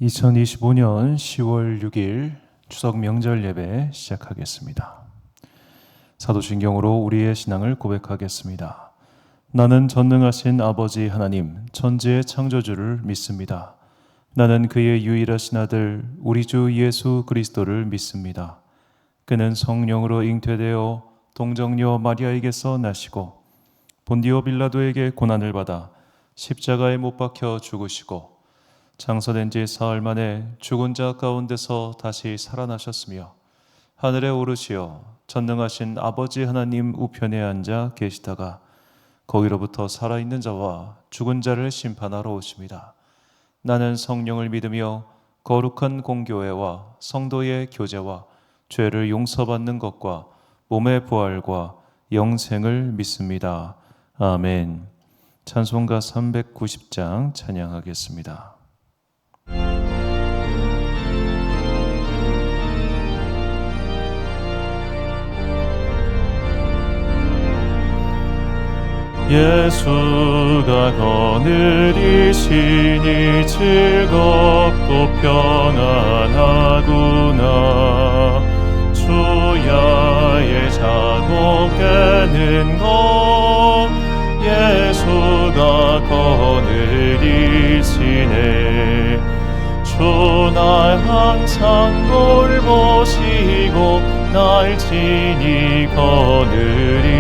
2025년 10월 6일 추석 명절 예배 시작하겠습니다. 사도신경으로 우리의 신앙을 고백하겠습니다. 나는 전능하신 아버지 하나님, 천지의 창조주를 믿습니다. 나는 그의 유일하신 아들, 우리 주 예수 그리스도를 믿습니다. 그는 성령으로 잉태되어 동정녀 마리아에게서 나시고 본디오 빌라도에게 고난을 받아 십자가에 못 박혀 죽으시고 장사된 지 사흘 만에 죽은 자 가운데서 다시 살아나셨으며 하늘에 오르시어 전능하신 아버지 하나님 우편에 앉아 계시다가 거기로부터 살아있는 자와 죽은 자를 심판하러 오십니다. 나는 성령을 믿으며 거룩한 공교회와 성도의 교제와 죄를 용서받는 것과 몸의 부활과 영생을 믿습니다. 아멘. 찬송가 390장 찬양하겠습니다. 예수가 거느리시니 즐겁고 평안하구나. 주야의 자고 깨는 것 예수가 거느리시네. 주 날 항상 돌보시고 날 친히 거느리시네.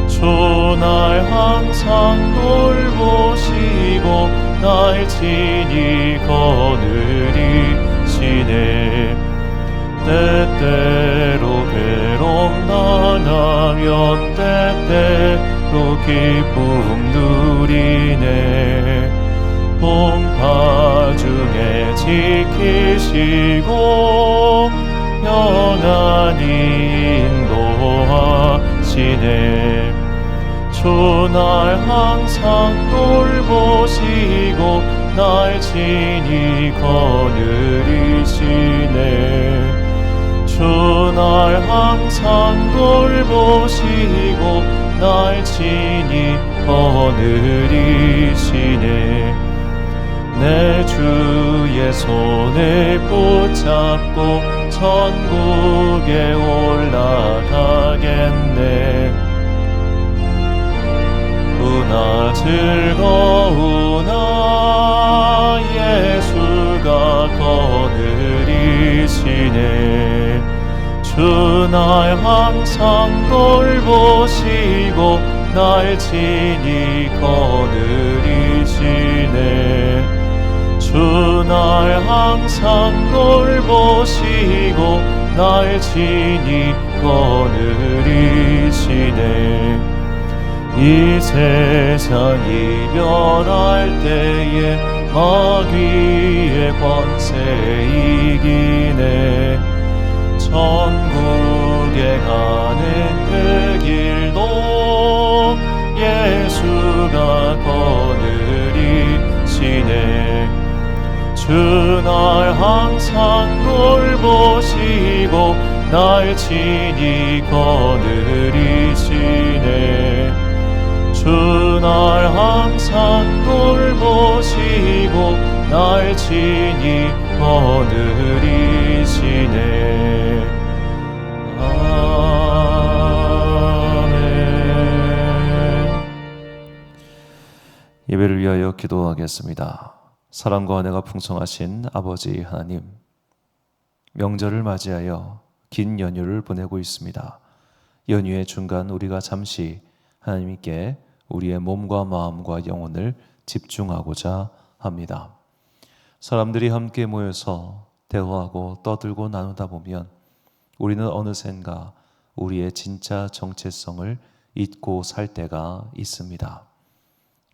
주 날 항상 돌보시고 날 친히 거느리시네. 때때로 괴로움 당하면 때때로 기쁨 누리네. 봄파 중에 지키시고 편안히 인도하시네. 주 날 항상 돌보시고 날 친히 거느리시네. 주 날 항상 돌보시고 날 친히 거느리시네. 내 주의 손을 붙잡고 천국에 올라가겠네. 우나 즐거우나 예수가 거느리시네. 주 날 항상 돌보시고 날 친히 거느리시네. 주 날 항상 돌보시고 날 친히 거느리시네. 이 세상 이별할 때에 마귀의 권세 이기네. 천국에 가는 그 길도 예수가 거느리시네. 주 날 항상 돌보시고 날 친히 거느리시네. 주 날 항상 돌보시고 날 친히 거느리시네. 아멘. 예배를 위하여 기도하겠습니다. 사랑과 은혜가 풍성하신 아버지 하나님, 명절을 맞이하여 긴 연휴를 보내고 있습니다. 연휴의 중간 우리가 잠시 하나님께 우리의 몸과 마음과 영혼을 집중하고자 합니다. 사람들이 함께 모여서 대화하고 떠들고 나누다 보면 우리는 어느샌가 우리의 진짜 정체성을 잊고 살 때가 있습니다.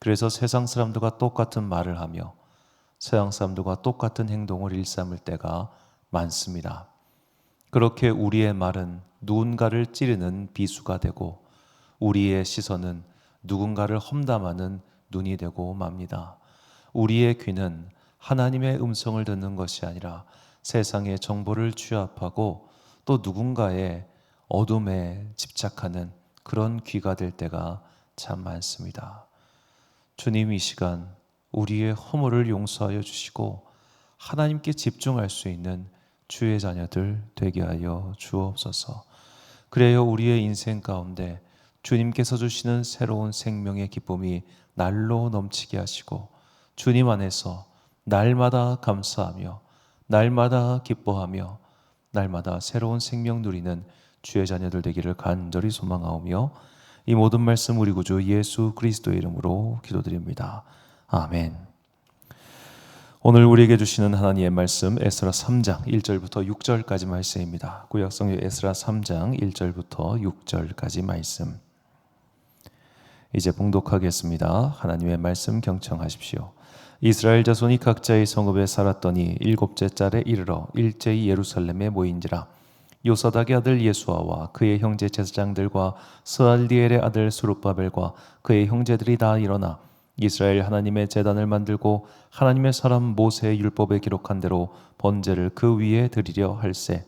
그래서 세상 사람들과 똑같은 말을 하며 세상 사람들과 똑같은 행동을 일삼을 때가 많습니다. 그렇게 우리의 말은 누군가를 찌르는 비수가 되고 우리의 시선은 누군가를 험담하는 눈이 되고 맙니다. 우리의 귀는 하나님의 음성을 듣는 것이 아니라 세상의 정보를 취합하고 또 누군가의 어둠에 집착하는 그런 귀가 될 때가 참 많습니다. 주님, 이 시간 우리의 허물을 용서하여 주시고 하나님께 집중할 수 있는 주의 자녀들 되게 하여 주옵소서. 그래요, 우리의 인생 가운데 주님께서 주시는 새로운 생명의 기쁨이 날로 넘치게 하시고 주님 안에서 날마다 감사하며 날마다 기뻐하며 날마다 새로운 생명 누리는 주의 자녀들 되기를 간절히 소망하오며 이 모든 말씀 우리 구주 예수 그리스도의 이름으로 기도드립니다. 아멘. 오늘 우리에게 주시는 하나님의 말씀 에스라 3장 1절부터 6절까지 말씀입니다. 구약성경 에스라 3장 1절부터 6절까지 말씀. 이제 봉독하겠습니다. 하나님의 말씀 경청하십시오. 이스라엘 자손이 각자의 성읍에 살았더니 일곱째 달에 이르러 일제히 예루살렘에 모인지라. 요사닥의 아들 예수아와 그의 형제 제사장들과 스알디엘의 아들 스룹바벨과 그의 형제들이 다 일어나 이스라엘 하나님의 제단을 만들고 하나님의 사람 모세의 율법에 기록한 대로 번제를 그 위에 드리려 할세.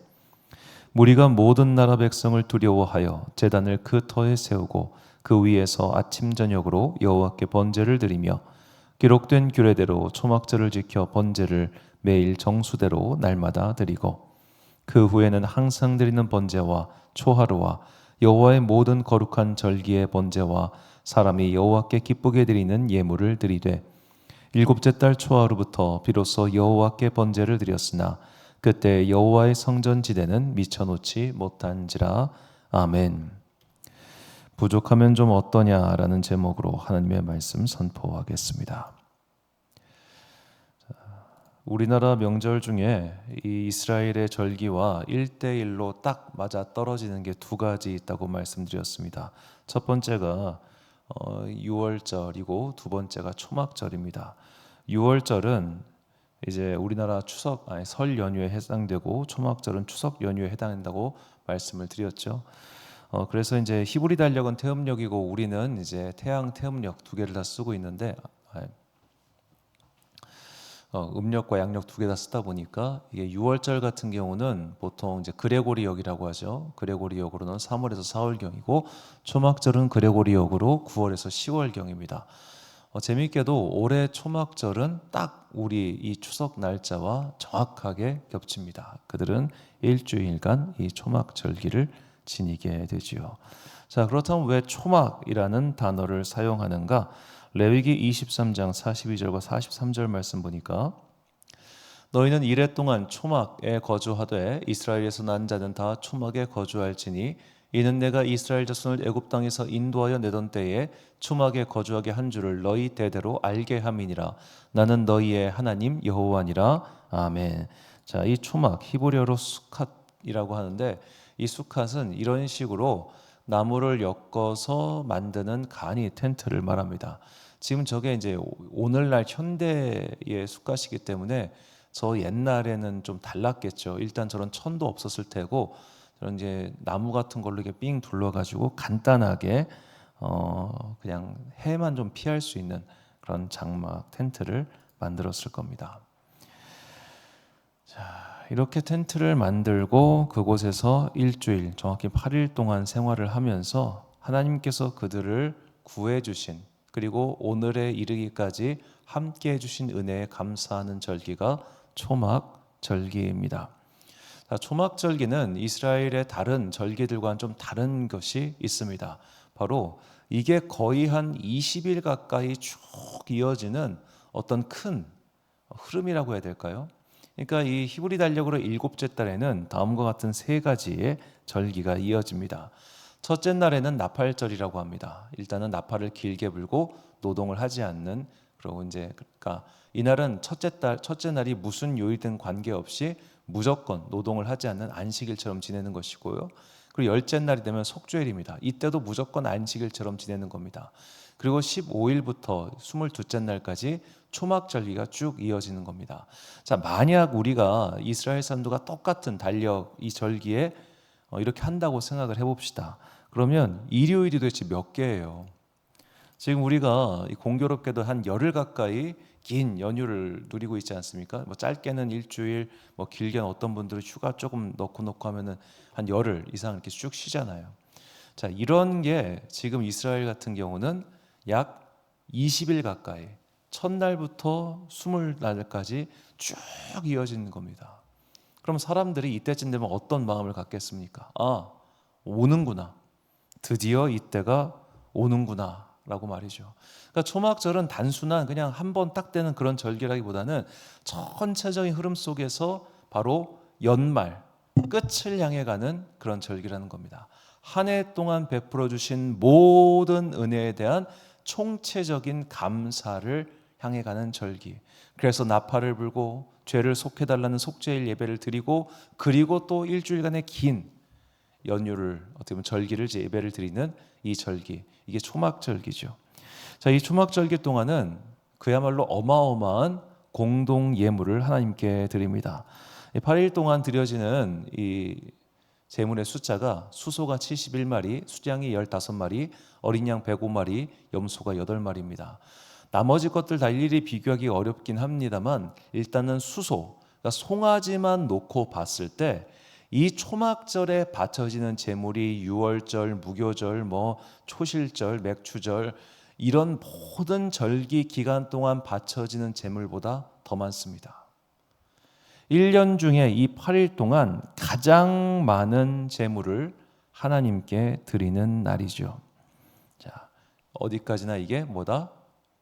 무리가 모든 나라 백성을 두려워하여 제단을 그 터에 세우고 그 위에서 아침 저녁으로 여호와께 번제를 드리며 기록된 규례대로 초막절을 지켜 번제를 매일 정수대로 날마다 드리고 그 후에는 항상 드리는 번제와 초하루와 여호와의 모든 거룩한 절기의 번제와 사람이 여호와께 기쁘게 드리는 예물을 드리되 일곱째 달 초하루부터 비로소 여호와께 번제를 드렸으나 그때 여호와의 성전 지대는 미쳐놓지 못한지라. 아멘. 부족하면 좀 어떠냐라는 제목으로 하나님의 말씀 선포하겠습니다. 우리나라 명절 중에 이 이스라엘의 절기와 1대1로 딱 맞아 떨어지는 게 두 가지 있다고 말씀드렸습니다. 첫 번째가 6월절이고 두 번째가 초막절입니다. 6월절은 이제 우리나라 설 연휴에 해당되고 초막절은 추석 연휴에 해당된다고 말씀을 드렸죠. 그래서 이제 히브리 달력은 태음력이고 우리는 이제 태양 태음력 두 개를 다 쓰고 있는데 음력과 양력 두 개 다 쓰다 보니까 이게 6월절 같은 경우는 보통 이제 그레고리역이라고 하죠. 그레고리역으로는 3월에서 4월경이고 초막절은 그레고리역으로 9월에서 10월경입니다. 재미있게도 올해 초막절은 딱 우리 이 추석 날짜와 정확하게 겹칩니다. 그들은 일주일간 이 초막절기를 지니게 되지요. 자, 그렇다면 왜 초막이라는 단어를 사용하는가? 레위기 23장 42절과 43절 말씀 보니까 너희는 이레 동안 초막에 거주하되 이스라엘에서 난 자는 다 초막에 거주할지니 이는 내가 이스라엘 자손을 애굽 땅에서 인도하여 내던 때에 초막에 거주하게 한 줄을 너희 대대로 알게 함이니라. 나는 너희의 하나님 여호와니라. 아멘. 자, 이 초막 히브리어로 수캇이라고 하는데 이 수캇은 이런 식으로 나무를 엮어서 만드는 간이 텐트를 말합니다. 지금 저게 이제 오늘날 현대의 숲갓이기 때문에 저 옛날에는 좀 달랐겠죠. 일단 저런 천도 없었을 테고 저런 이제 나무 같은 걸로 이렇게 삥 둘러가지고 간단하게 그냥 해만 좀 피할 수 있는 그런 장막 텐트를 만들었을 겁니다. 자, 이렇게 텐트를 만들고 그곳에서 일주일, 정확히 8일 동안 생활을 하면서 하나님께서 그들을 구해주신 그리고 오늘에 이르기까지 함께해 주신 은혜에 감사하는 절기가 초막절기입니다. 자, 초막절기는 이스라엘의 다른 절기들과는 좀 다른 것이 있습니다. 바로 이게 거의 한 20일 가까이 쭉 이어지는 어떤 큰 흐름이라고 해야 될까요? 그러니까 이 히브리 달력으로 일곱째 달에는 다음과 같은 세 가지의 절기가 이어집니다. 첫째 날에는 나팔절이라고 합니다. 일단은 나팔을 길게 불고 노동을 하지 않는, 그리고 이제 그러니까 이날은 첫째 날이 무슨 요일든 관계없이 무조건 노동을 하지 않는 안식일처럼 지내는 것이고요. 그리고 열째 날이 되면 속죄일입니다. 이때도 무조건 안식일처럼 지내는 겁니다. 그리고 15일부터 22째 날까지 초막절기가 쭉 이어지는 겁니다. 자, 만약 우리가 이스라엘 산도가 똑같은 달력 이 절기에 이렇게 한다고 생각을 해봅시다. 그러면 일요일이 도대체 몇 개예요? 지금 우리가 공교롭게도 한 열흘 가까이 긴 연휴를 누리고 있지 않습니까? 뭐 짧게는 일주일, 뭐 길게는 어떤 분들은 휴가 조금 넣고 하면은 한 열흘 이상 이렇게 쭉 쉬잖아요. 자, 이런 게 지금 이스라엘 같은 경우는 약 20일 가까이 첫날부터 20날까지 쭉 이어지는 겁니다. 그럼 사람들이 이때쯤 되면 어떤 마음을 갖겠습니까? 아, 오는구나. 드디어 이때가 오는구나 라고 말이죠. 그러니까 초막절은 단순한 그냥 한 번 딱 되는 그런 절기라기보다는 전체적인 흐름 속에서 바로 연말, 끝을 향해 가는 그런 절기라는 겁니다. 한 해 동안 베풀어 주신 모든 은혜에 대한 총체적인 감사를 향해 가는 절기. 그래서 나팔을 불고 죄를 속해달라는 속죄일 예배를 드리고, 그리고 또 일주일간의 긴 연휴를, 어떻게 보면 절기를, 예배를 드리는 이 절기, 이게 초막절기죠. 자, 이 초막절기 동안은 그야말로 어마어마한 공동 예물을 하나님께 드립니다. 8일 동안 드려지는 이 제물의 숫자가 수소가 71마리, 수양이 15마리, 어린 양 105마리, 염소가 8마리입니다. 나머지 것들 다 일일이 비교하기 어렵긴 합니다만, 일단은 수소, 그러니까 송아지만 놓고 봤을 때 이 초막절에 바쳐지는 제물이 유월절, 무교절, 초실절, 맥추절, 이런 모든 절기 기간 동안 바쳐지는 제물보다 더 많습니다. 1년 중에 이 8일 동안 가장 많은 제물을 하나님께 드리는 날이죠. 자, 어디까지나 이게 뭐다?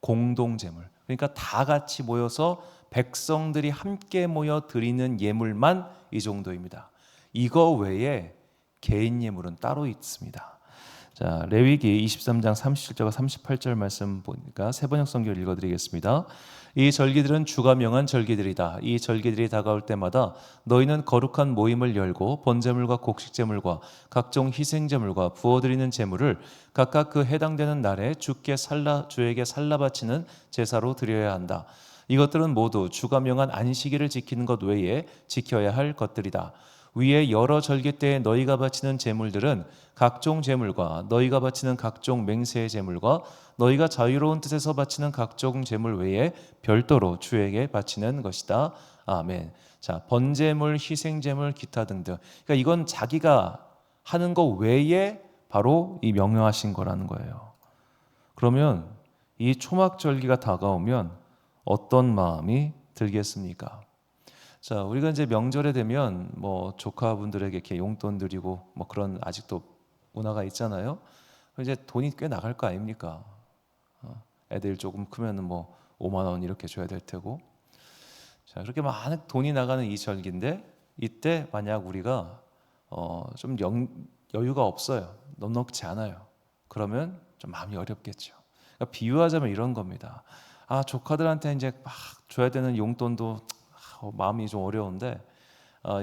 공동 제물. 그러니까 다 같이 모여서 백성들이 함께 모여 드리는 예물만 이 정도입니다. 이거 외에 개인 예물은 따로 있습니다. 자, 레위기 23장 37절과 38절 말씀 보니까 세번역 성경을 읽어드리겠습니다. 이 절기들은 주가 명한 절기들이다. 이 절기들이 다가올 때마다 너희는 거룩한 모임을 열고 번제물과 곡식제물과 각종 희생제물과 부어드리는 제물을 각각 그 해당되는 날에 주에게 살라 바치는 제사로 드려야 한다. 이것들은 모두 주가 명한 안식일을 지키는 것 외에 지켜야 할 것들이다. 위에 여러 절기 때에 너희가 바치는 제물들은 각종 제물과 너희가 바치는 각종 맹세의 제물과 너희가 자유로운 뜻에서 바치는 각종 제물 외에 별도로 주에게 바치는 것이다. 아멘. 자, 번제물, 희생제물, 기타 등등. 그러니까 이건 자기가 하는 것 외에 바로 이 명령하신 거라는 거예요. 그러면 이 초막절기가 다가오면 어떤 마음이 들겠습니까? 자, 우리가 이제 명절에 되면 조카분들에게 이렇게 용돈 드리고 그런 아직도 문화가 있잖아요. 이제 돈이 꽤 나갈 거 아닙니까? 애들 조금 크면은 5만 원 이렇게 줘야 될 테고. 자, 그렇게 많은 돈이 나가는 이 절기인데, 이때 만약 우리가 좀 여유가 없어요. 넉넉지 않아요. 그러면 좀 마음이 어렵겠죠. 그러니까 비유하자면 이런 겁니다. 아, 조카들한테 이제 막 줘야 되는 용돈도 마음이 좀 어려운데,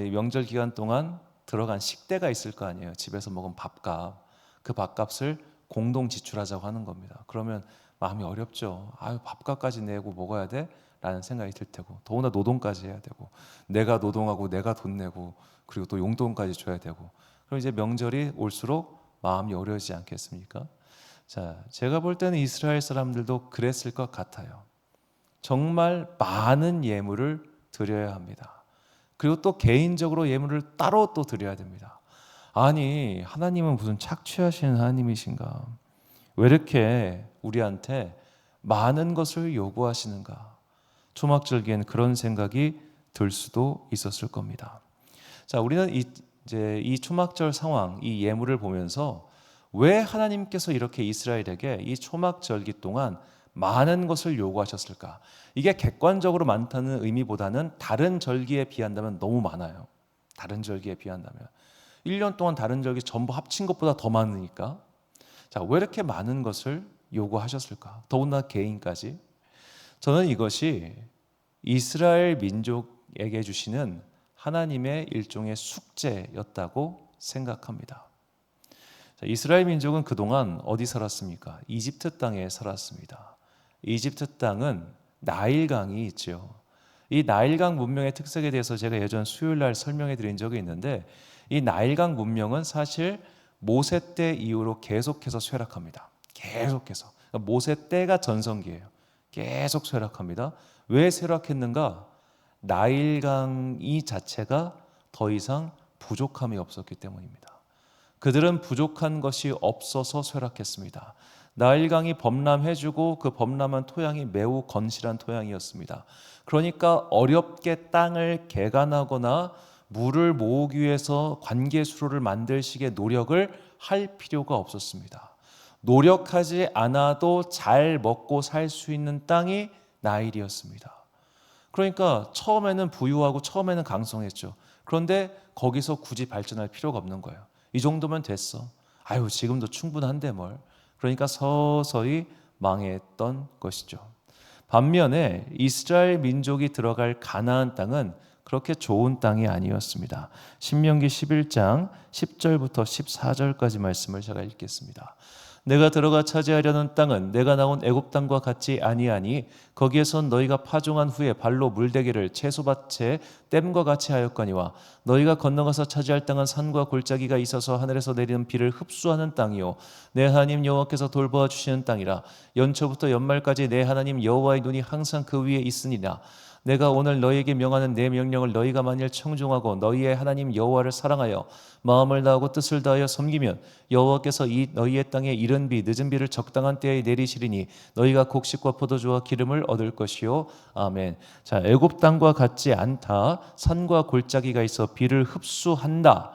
이 명절 기간 동안 들어간 식대가 있을 거 아니에요. 집에서 먹은 밥값, 그 밥값을 공동 지출하자고 하는 겁니다. 그러면 마음이 어렵죠. 아유, 밥값까지 내고 먹어야 돼? 라는 생각이 들 테고, 더구나 노동까지 해야 되고, 내가 노동하고 내가 돈 내고, 그리고 또 용돈까지 줘야 되고, 그럼 이제 명절이 올수록 마음이 어려워지지 않겠습니까? 자, 제가 볼 때는 이스라엘 사람들도 그랬을 것 같아요. 정말 많은 예물을 드려야 합니다. 그리고 또 개인적으로 예물을 따로 또 드려야 됩니다. 아니, 하나님은 무슨 착취하시는 하나님이신가? 왜 이렇게 우리한테 많은 것을 요구하시는가? 초막절기엔 그런 생각이 들 수도 있었을 겁니다. 자, 우리는 이제 이 초막절 상황, 이 예물을 보면서 왜 하나님께서 이렇게 이스라엘에게 이 초막절기 동안 많은 것을 요구하셨을까? 이게 객관적으로 많다는 의미보다는 다른 절기에 비한다면 너무 많아요. 다른 절기에 비한다면 1년 동안 다른 절기 전부 합친 것보다 더 많으니까. 자, 왜 이렇게 많은 것을 요구하셨을까? 더군다나 개인까지. 저는 이것이 이스라엘 민족에게 주시는 하나님의 일종의 숙제였다고 생각합니다. 자, 이스라엘 민족은 그동안 어디 살았습니까? 이집트 땅에 살았습니다. 이집트 땅은 나일강이 있죠. 이 나일강 문명의 특색에 대해서 제가 예전 수요일 날 설명해 드린 적이 있는데, 이 나일강 문명은 사실 모세 때 이후로 계속해서 쇠락합니다. 계속해서. 그러니까 모세 때가 전성기예요. 계속 쇠락합니다. 왜 쇠락했는가? 나일강이 자체가 더 이상 부족함이 없었기 때문입니다. 그들은 부족한 것이 없어서 쇠락했습니다. 나일강이 범람해주고 그 범람한 토양이 매우 건실한 토양이었습니다. 그러니까 어렵게 땅을 개간하거나 물을 모으기 위해서 관계수로를 만들 식의 노력을 할 필요가 없었습니다. 노력하지 않아도 잘 먹고 살 수 있는 땅이 나일이었습니다. 그러니까 처음에는 부유하고 처음에는 강성했죠. 그런데 거기서 굳이 발전할 필요가 없는 거예요. 이 정도면 됐어. 아유, 지금도 충분한데 뭘. 그러니까 서서히 망했던 것이죠. 반면에 이스라엘 민족이 들어갈 가나안 땅은 그렇게 좋은 땅이 아니었습니다. 신명기 11장 10절부터 14절까지 말씀을 제가 읽겠습니다. 내가 들어가 차지하려는 땅은 내가 나온 애굽 땅과 같지 아니하니 거기에선 너희가 파종한 후에 발로 물대기를 채소밭에 댐과 같이 하였거니와 너희가 건너가서 차지할 땅은 산과 골짜기가 있어서 하늘에서 내리는 비를 흡수하는 땅이요 내 하나님 여호와께서 돌보아 주시는 땅이라 연초부터 연말까지 내 하나님 여호와의 눈이 항상 그 위에 있으니라. 내가 오늘 너희에게 명하는 내 명령을 너희가 만일 청종하고 너희의 하나님 여호와를 사랑하여 마음을 다하고 뜻을 다하여 섬기면 여호와께서 이 너희의 땅에 이른 비 늦은 비를 적당한 때에 내리시리니 너희가 곡식과 포도주와 기름을 얻을 것이요 아멘. 자, 애굽 땅과 같지 않다. 산과 골짜기가 있어 비를 흡수한다.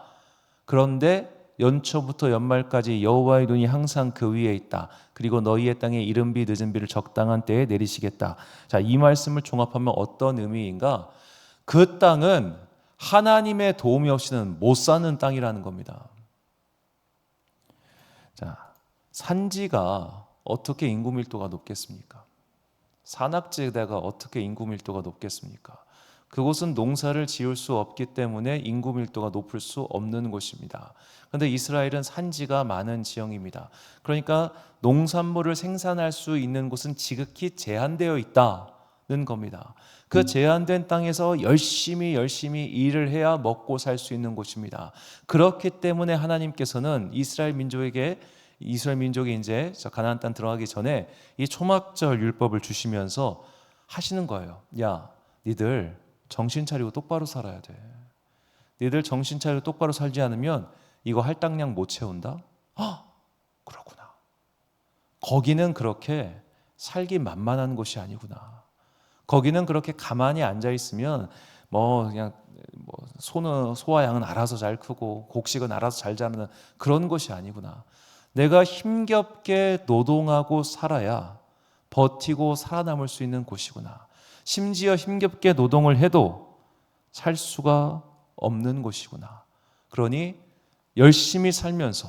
그런데 연초부터 연말까지 여호와의 눈이 항상 그 위에 있다. 그리고 너희의 땅에 이른 비 늦은 비를 적당한 때에 내리시겠다. 자, 이 말씀을 종합하면 어떤 의미인가? 그 땅은 하나님의 도움이 없이는 못 사는 땅이라는 겁니다. 자, 산지가 어떻게 인구 밀도가 높겠습니까? 산악지대가 어떻게 인구 밀도가 높겠습니까? 그곳은 농사를 지을 수 없기 때문에 인구 밀도가 높을 수 없는 곳입니다. 그런데 이스라엘은 산지가 많은 지형입니다. 그러니까 농산물을 생산할 수 있는 곳은 지극히 제한되어 있다는 겁니다. 그 제한된 땅에서 열심히 일을 해야 먹고 살 수 있는 곳입니다. 그렇기 때문에 하나님께서는 이스라엘 민족이 이제 가나안 땅 들어가기 전에 이 초막절 율법을 주시면서 하시는 거예요. 야, 니들 정신 차리고 똑바로 살아야 돼. 니들 정신 차리고 똑바로 살지 않으면 이거 할당량 못 채운다? 그러구나. 거기는 그렇게 살기 만만한 곳이 아니구나. 거기는 그렇게 가만히 앉아 있으면 그냥 소와 양은 알아서 잘 크고 곡식은 알아서 잘 자라는 그런 곳이 아니구나. 내가 힘겹게 노동하고 살아야 버티고 살아남을 수 있는 곳이구나. 심지어 힘겹게 노동을 해도 살 수가 없는 곳이구나. 그러니 열심히 살면서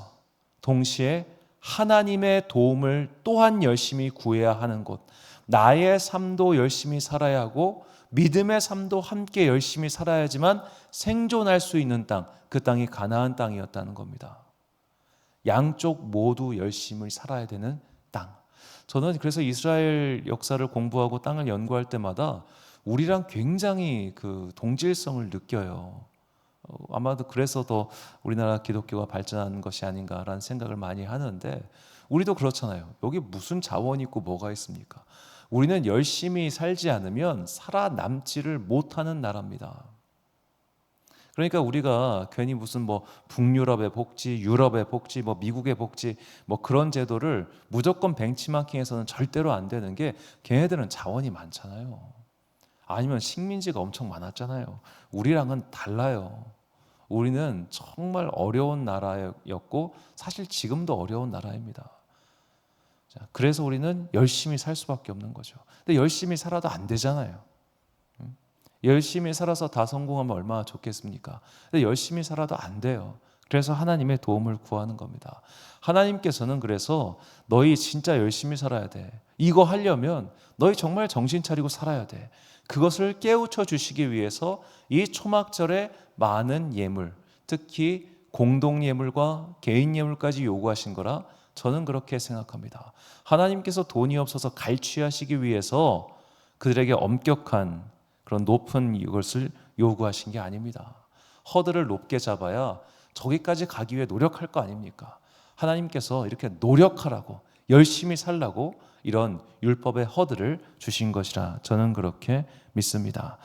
동시에 하나님의 도움을 또한 열심히 구해야 하는 곳, 나의 삶도 열심히 살아야 하고 믿음의 삶도 함께 열심히 살아야지만 생존할 수 있는 땅, 그 땅이 가나안 땅이었다는 겁니다. 양쪽 모두 열심히 살아야 되는 땅. 저는 그래서 이스라엘 역사를 공부하고 땅을 연구할 때마다 우리랑 굉장히 그 동질성을 느껴요. 아마도 그래서 더 우리나라 기독교가 발전한 것이 아닌가라는 생각을 많이 하는데, 우리도 그렇잖아요. 여기 무슨 자원이 있고 뭐가 있습니까? 우리는 열심히 살지 않으면 살아남지를 못하는 나라입니다. 그러니까 우리가 괜히 무슨 북유럽의 복지, 유럽의 복지, 미국의 복지 그런 제도를 무조건 벤치마킹해서는 절대로 안 되는 게, 걔네들은 자원이 많잖아요. 아니면 식민지가 엄청 많았잖아요. 우리랑은 달라요. 우리는 정말 어려운 나라였고 사실 지금도 어려운 나라입니다. 자, 그래서 우리는 열심히 살 수밖에 없는 거죠. 근데 열심히 살아도 안 되잖아요. 열심히 살아서 다 성공하면 얼마나 좋겠습니까? 근데 열심히 살아도 안 돼요. 그래서 하나님의 도움을 구하는 겁니다. 하나님께서는 그래서 너희 진짜 열심히 살아야 돼. 이거 하려면 너희 정말 정신 차리고 살아야 돼. 그것을 깨우쳐 주시기 위해서 이 초막절에 많은 예물, 특히 공동 예물과 개인 예물까지 요구하신 거라 저는 그렇게 생각합니다. 하나님께서 돈이 없어서 갈취하시기 위해서 그들에게 엄격한 그런 높은 이것을 요구하신 게 아닙니다. 허들을 높게 잡아야 저기까지 가기 위해 노력할 거 아닙니까? 하나님께서 이렇게 노력하라고, 열심히 살라고 이런 율법의 허들을 주신 것이라 저는 그렇게 믿습니다.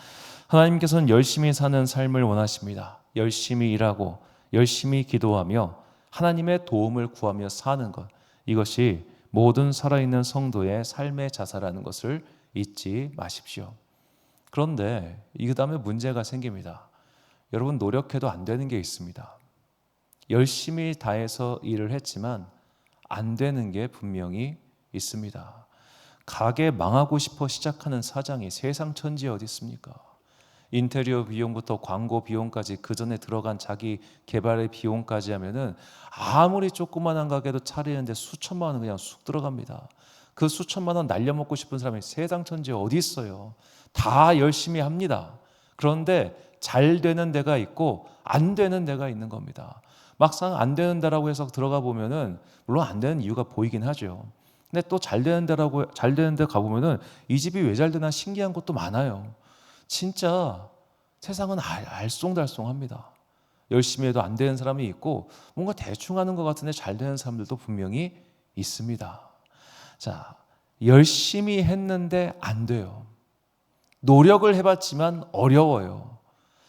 하나님께서는 열심히 사는 삶을 원하십니다. 열심히 일하고 열심히 기도하며 하나님의 도움을 구하며 사는 것, 이것이 모든 살아있는 성도의 삶의 자사라는 것을 잊지 마십시오. 그런데 이 다음에 문제가 생깁니다. 여러분, 노력해도 안 되는 게 있습니다. 열심히 다해서 일을 했지만 안 되는 게 분명히 있습니다. 가게 망하고 싶어 시작하는 사장이 세상 천지에 어디 있습니까? 인테리어 비용부터 광고 비용까지, 그 전에 들어간 자기 개발의 비용까지 하면은 아무리 조그만한 가게도 차리는데 수천만 원 그냥 쑥 들어갑니다. 그 수천만 원 날려먹고 싶은 사람이 세상 천지에 어디 있어요? 다 열심히 합니다. 그런데 잘 되는 데가 있고 안 되는 데가 있는 겁니다. 막상 안 되는 데라고 해서 들어가 보면은 물론 안 되는 이유가 보이긴 하죠. 근데 또 잘 되는 데 가보면은 이 집이 왜 잘 되나 신기한 것도 많아요. 진짜 세상은 알쏭달쏭합니다. 열심히 해도 안 되는 사람이 있고 뭔가 대충 하는 것 같은데 잘 되는 사람들도 분명히 있습니다. 자, 열심히 했는데 안 돼요. 노력을 해봤지만 어려워요.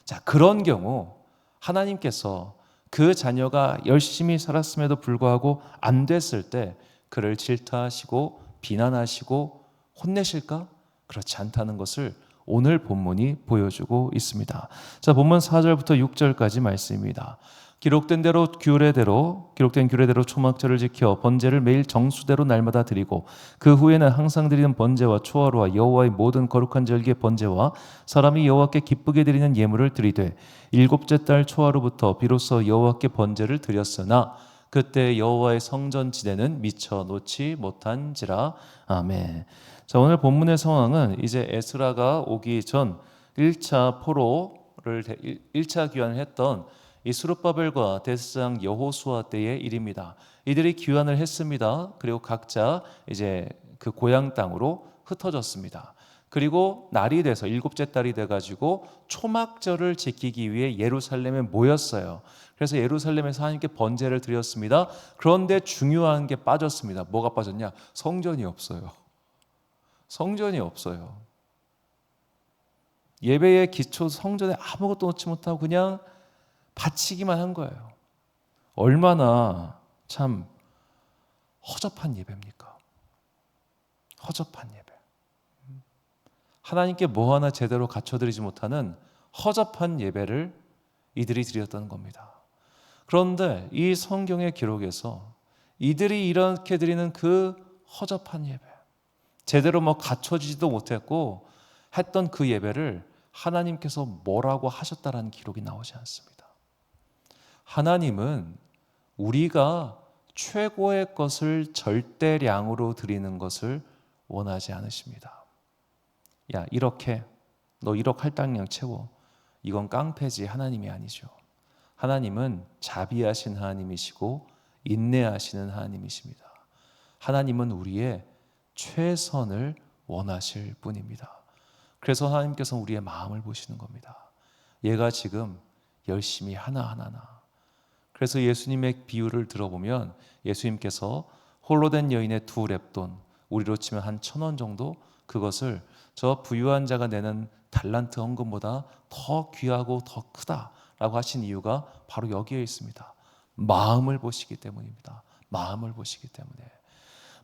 자, 그런 경우 하나님께서 그 자녀가 열심히 살았음에도 불구하고 안 됐을 때 그를 질타하시고 비난하시고 혼내실까? 그렇지 않다는 것을 오늘 본문이 보여주고 있습니다. 자, 본문 4절부터 6절까지 말씀입니다. 기록된 규례대로 초막절을 지켜 번제를 매일 정수대로 날마다 드리고 그 후에는 항상 드리는 번제와 초하루와 여호와의 모든 거룩한 절기의 번제와 사람이 여호와께 기쁘게 드리는 예물을 드리되 일곱째 달 초하루부터 비로소 여호와께 번제를 드렸으나 그때 여호와의 성전 지대는 미처 놓지 못한지라. 아멘. 자, 오늘 본문의 상황은 이제 에스라가 오기 전 1차 포로를 1차 귀환을 했던 이 스룹바벨과 대제사장 여호수아 때의 일입니다. 이들이 귀환을 했습니다. 그리고 각자 이제 그 고향 땅으로 흩어졌습니다. 그리고 날이 돼서 일곱째 달이 돼가지고 초막절을 지키기 위해 예루살렘에 모였어요. 그래서 예루살렘에서 하나님께 번제를 드렸습니다. 그런데 중요한 게 빠졌습니다. 뭐가 빠졌냐? 성전이 없어요. 성전이 없어요. 예배의 기초 성전에 아무것도 넣지 못하고 그냥 바치기만 한 거예요. 얼마나 참 허접한 예배입니까? 허접한 예배. 하나님께 뭐 하나 제대로 갖춰드리지 못하는 허접한 예배를 이들이 드렸던 겁니다. 그런데 이 성경의 기록에서 이들이 이렇게 드리는 그 허접한 예배, 제대로 갖춰지지도 못했고 했던 그 예배를 하나님께서 뭐라고 하셨다라는 기록이 나오지 않습니다. 하나님은 우리가 최고의 것을 절대량으로 드리는 것을 원하지 않으십니다. 야, 이렇게 너 1억 할당량 채워. 이건 깡패지. 하나님이 아니죠. 하나님은 자비하신 하나님이시고 인내하시는 하나님이십니다. 하나님은 우리의 최선을 원하실 뿐입니다. 그래서 하나님께서는 우리의 마음을 보시는 겁니다. 얘가 지금 열심히 하나하나. 그래서 예수님의 비유를 들어보면 예수님께서 홀로 된 여인의 2렙돈, 우리로 치면 한 1,000원 정도, 그것을 저 부유한 자가 내는 달란트 헌금보다 더 귀하고 더 크다라고 하신 이유가 바로 여기에 있습니다. 마음을 보시기 때문입니다. 마음을 보시기 때문에.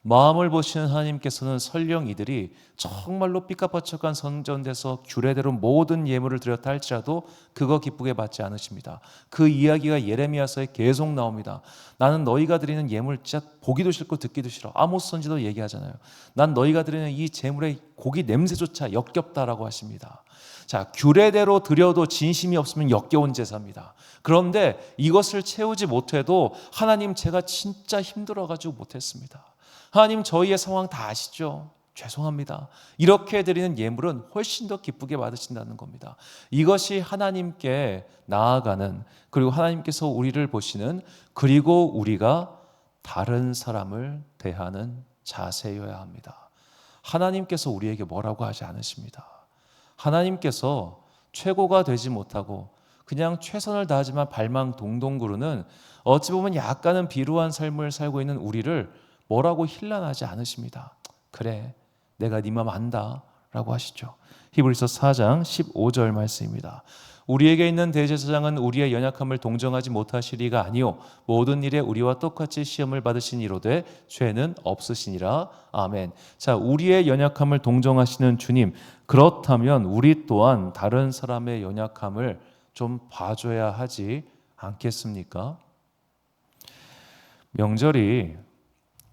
마음을 보시는 하나님께서는 설령 이들이 정말로 삐까뻔쩍한 성전에서 규례대로 모든 예물을 드렸다 할지라도 그거 기쁘게 받지 않으십니다. 그 이야기가 예레미야서에 계속 나옵니다. 나는 너희가 드리는 예물 진짜 보기도 싫고 듣기도 싫어. 아모스 선지도 얘기하잖아요. 난 너희가 드리는 이 제물의 고기 냄새조차 역겹다라고 하십니다. 자, 규례대로 드려도 진심이 없으면 역겨운 제사입니다. 그런데 이것을 채우지 못해도 하나님, 제가 진짜 힘들어가지고 못했습니다. 하나님, 저희의 상황 다 아시죠? 죄송합니다. 이렇게 드리는 예물은 훨씬 더 기쁘게 받으신다는 겁니다. 이것이 하나님께 나아가는, 그리고 하나님께서 우리를 보시는, 그리고 우리가 다른 사람을 대하는 자세여야 합니다. 하나님께서 우리에게 뭐라고 하지 않으십니다. 하나님께서 최고가 되지 못하고 그냥 최선을 다하지만 발망 동동 구르는, 어찌 보면 약간은 비루한 삶을 살고 있는 우리를 뭐라고 힐난하지 않으십니다. 그래, 내가 네 마음 안다 라고 하시죠. 히브리서 4장 15절 말씀입니다. 우리에게 있는 대제사장은 우리의 연약함을 동정하지 못하시리가 아니요 모든 일에 우리와 똑같이 시험을 받으신 이로되 죄는 없으시니라. 아멘. 자, 우리의 연약함을 동정하시는 주님, 그렇다면 우리 또한 다른 사람의 연약함을 좀 봐줘야 하지 않겠습니까? 명절이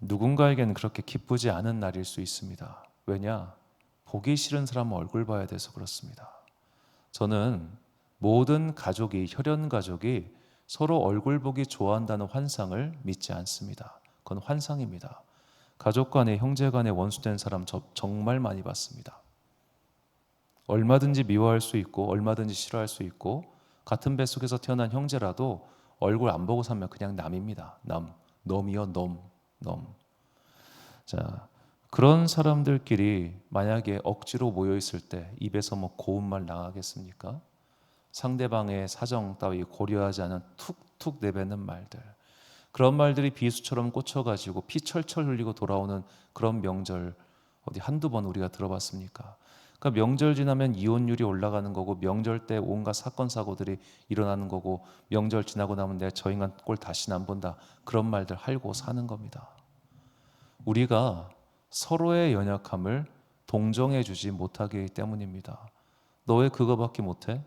누군가에게는 그렇게 기쁘지 않은 날일 수 있습니다. 왜냐? 보기 싫은 사람 얼굴 봐야 돼서 그렇습니다. 저는 모든 가족이, 혈연 가족이 서로 얼굴 보기 좋아한다는 환상을 믿지 않습니다. 그건 환상입니다. 가족 간에, 형제 간에 원수된 사람 저 정말 많이 봤습니다. 얼마든지 미워할 수 있고 얼마든지 싫어할 수 있고 같은 뱃속에서 태어난 형제라도 얼굴 안 보고 살면 그냥 남입니다. 놈이요, 놈. 자, 그런 사람들끼리 만약에 억지로 모여 있을 때 입에서 뭐 고운 말 나가겠습니까? 상대방의 사정 따위 고려하지 않은 툭툭 내뱉는 말들, 그런 말들이 비수처럼 꽂혀가지고 피 철철 흘리고 돌아오는 그런 명절 어디 한두 번 우리가 들어봤습니까? 그러니까 명절 지나면 이혼율이 올라가는 거고, 명절 때 온갖 사건 사고들이 일어나는 거고, 명절 지나고 나면 내가 저 인간 꼴 다시는 안 본다, 그런 말들 하고 사는 겁니다. 우리가 서로의 연약함을 동정해 주지 못하기 때문입니다. 너 왜 그거밖에 못해?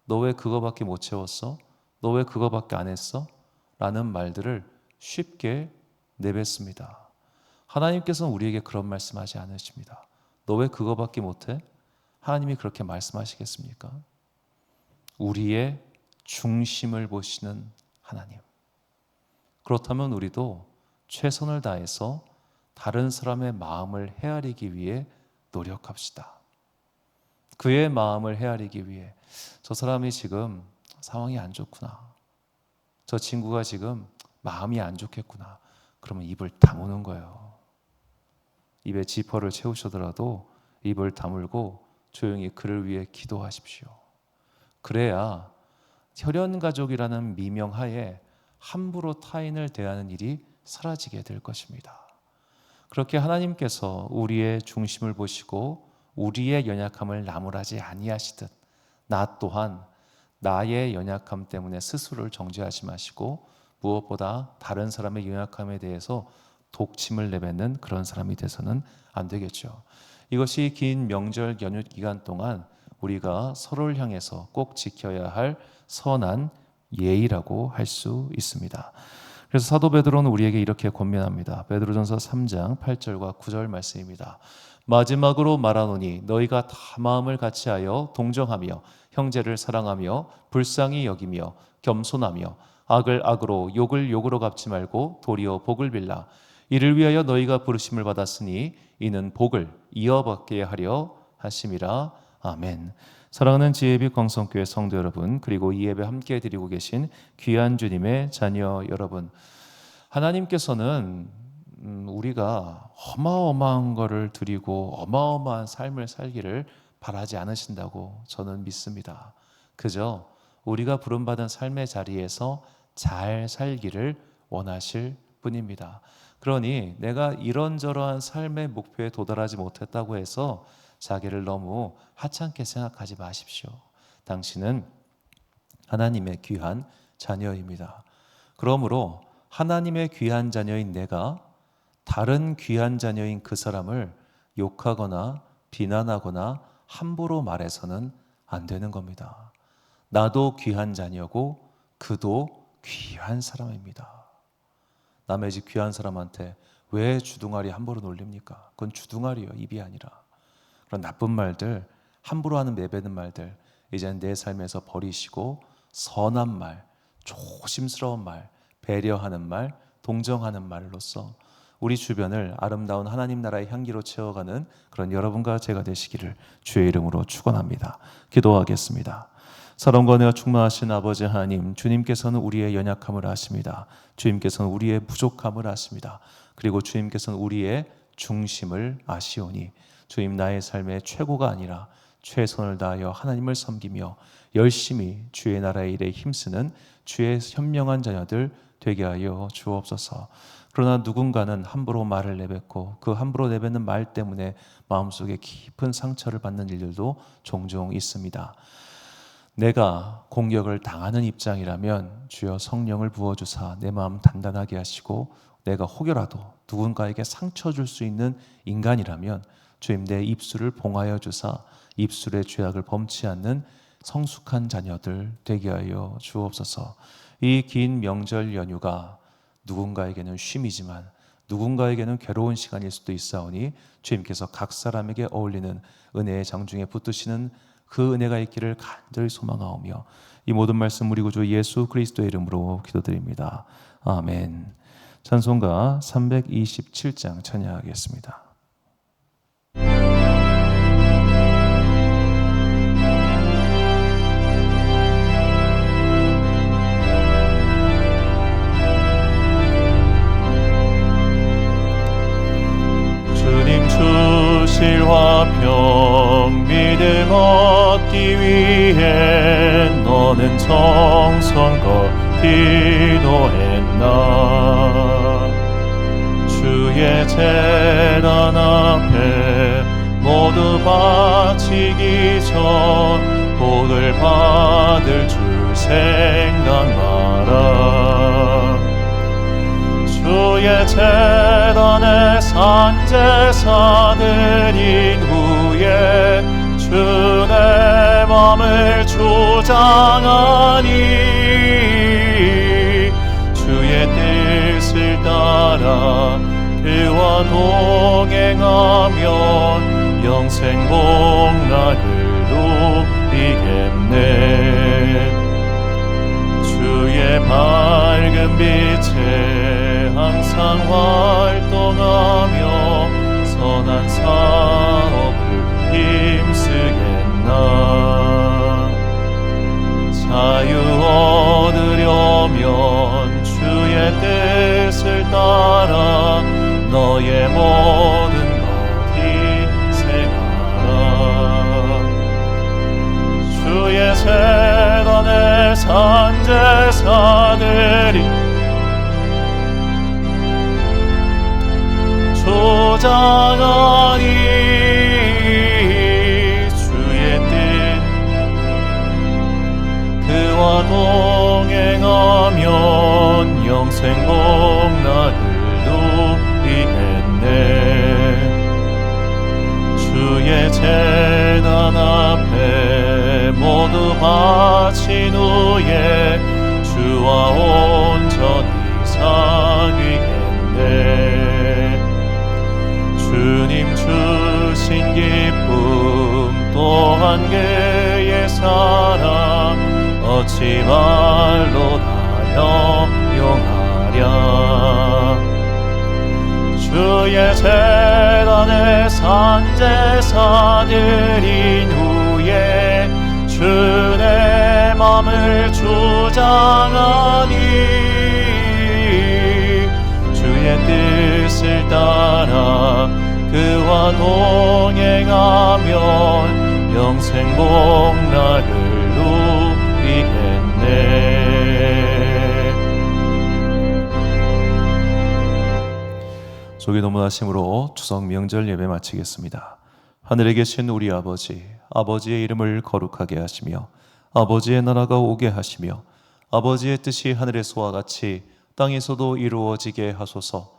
너 왜 그거밖에 못 채웠어? 너 왜 그거밖에 안 했어? 라는 말들을 쉽게 내뱉습니다. 하나님께서는 우리에게 그런 말씀하지 않으십니다. 너 왜 그거밖에 못해? 하나님이 그렇게 말씀하시겠습니까? 우리의 중심을 보시는 하나님. 그렇다면 우리도 최선을 다해서 다른 사람의 마음을 헤아리기 위해 노력합시다. 그의 마음을 헤아리기 위해, 저 사람이 지금 상황이 안 좋구나, 저 친구가 지금 마음이 안 좋겠구나, 그러면 입을 다무는 거예요. 입에 지퍼를 채우시더라도 입을 다물고 조용히 그를 위해 기도하십시오. 그래야 혈연가족이라는 미명하에 함부로 타인을 대하는 일이 사라지게 될 것입니다. 그렇게 하나님께서 우리의 중심을 보시고 우리의 연약함을 나무라지 아니하시듯, 나 또한 나의 연약함 때문에 스스로를 정죄하지 마시고 무엇보다 다른 사람의 연약함에 대해서 독침을 내뱉는 그런 사람이 돼서는 안 되겠죠. 이것이 긴 명절 연휴 기간 동안 우리가 서로를 향해서 꼭 지켜야 할 선한 예의라고 할 수 있습니다. 그래서 사도 베드로는 우리에게 이렇게 권면합니다. 베드로전서 3장 8절과 9절 말씀입니다. 마지막으로 말하노니 너희가 다 마음을 같이하여 동정하며 형제를 사랑하며 불쌍히 여기며 겸손하며 악을 악으로 욕을 욕으로 갚지 말고 도리어 복을 빌라. 이를 위하여 너희가 부르심을 받았으니 이는 복을 이어받게 하려 하심이라. 아멘. 사랑하는 지혜빛 광성교회 성도 여러분, 그리고 이 예배 함께 드리고 계신 귀한 주님의 자녀 여러분, 하나님께서는 우리가 어마어마한 것을 드리고 어마어마한 삶을 살기를 바라지 않으신다고 저는 믿습니다. 그저 우리가 부름받은 삶의 자리에서 잘 살기를 원하실 뿐입니다. 그러니 내가 이런저러한 삶의 목표에 도달하지 못했다고 해서 자기를 너무 하찮게 생각하지 마십시오. 당신은 하나님의 귀한 자녀입니다. 그러므로 하나님의 귀한 자녀인 내가 다른 귀한 자녀인 그 사람을 욕하거나 비난하거나 함부로 말해서는 안 되는 겁니다. 나도 귀한 자녀고 그도 귀한 사람입니다. 남의 집 귀한 사람한테 왜 주둥아리 함부로 놀립니까? 그건 주둥아리예요, 입이 아니라. 그런 나쁜 말들, 함부로 하는 내뱉는 말들 이제는 내 삶에서 버리시고 선한 말, 조심스러운 말, 배려하는 말, 동정하는 말로써 우리 주변을 아름다운 하나님 나라의 향기로 채워가는 그런 여러분과 제가 되시기를 주의 이름으로 축원합니다. 기도하겠습니다. 사랑과 은혜가 충만하신 아버지 하나님, 주님께서는 우리의 연약함을 아십니다. 주님께서는 우리의 부족함을 아십니다. 그리고 주님께서는 우리의 중심을 아시오니 주님, 나의 삶의 최고가 아니라 최선을 다하여 하나님을 섬기며 열심히 주의 나라의 일에 힘쓰는 주의 현명한 자녀들 되게 하여 주옵소서. 그러나 누군가는 함부로 말을 내뱉고 그 함부로 내뱉는 말 때문에 마음속에 깊은 상처를 받는 일들도 종종 있습니다. 내가 공격을 당하는 입장이라면 주여 성령을 부어주사 내 마음 단단하게 하시고, 내가 혹여라도 누군가에게 상처 줄 수 있는 인간이라면 주님 내 입술을 봉하여 주사 입술의 죄악을 범치 않는 성숙한 자녀들 되게 하여 주옵소서. 이 긴 명절 연휴가 누군가에게는 쉼이지만 누군가에게는 괴로운 시간일 수도 있사오니 주님께서 각 사람에게 어울리는 은혜의 장중에 붙드시는 그 은혜가 있기를 간절히 소망하오며, 이 모든 말씀 우리 구주 예수 그리스도의 이름으로 기도드립니다. 아멘. 찬송가 327장 찬양하겠습니다. 주님 주실 화평 믿음 얻기 위해 너는 정성껏 기도했나. 주의 제단 앞에 모두 바치기 전 복을 받을 줄 생각 마라. 주의 제단에 산제사 드린 후에 주의 맘을 주장하니 주의 뜻을 따라 그와 동행하면 영생 복락을 누리겠네. 주의 밝은 빛에 항상 활동하며 선한 사업을 힘쓰겠나. 자유 얻으려면 주의 뜻을 따라 너의 모든 것 희생하라. 주의 제단에 산제사들이 주장하니 주의 뜻 그와 동행하면 영생 복락을 누리겠네. 주의 제단 앞에 모두 바친 후에 주와 온전히 사귀겠네. 주님 주신 기쁨 또한 그의 사랑 어찌 말로 다 형용하랴. 주의 제단에 산제사 드린 후에 주의 맘을 주장하니 주의 뜻을 따라 그와 동행하면 영생 복락을 누리겠네. 조기 노문하심으로 추석 명절 예배 마치겠습니다. 하늘에 계신 우리 아버지, 아버지의 이름을 거룩하게 하시며 아버지의 나라가 오게 하시며 아버지의 뜻이 하늘에서와 같이 땅에서도 이루어지게 하소서.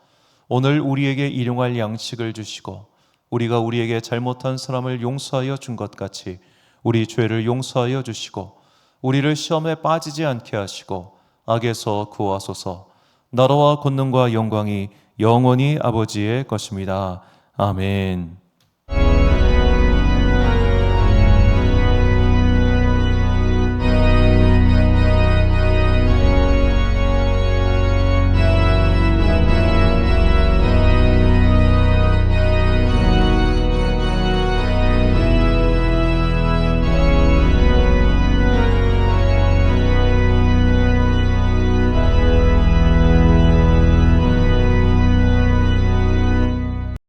오늘 우리에게 일용할 양식을 주시고 우리가 우리에게 잘못한 사람을 용서하여 준 것 같이 우리 죄를 용서하여 주시고 우리를 시험에 빠지지 않게 하시고 악에서 구하소서. 나라와 권능과 영광이 영원히 아버지의 것입니다. 아멘.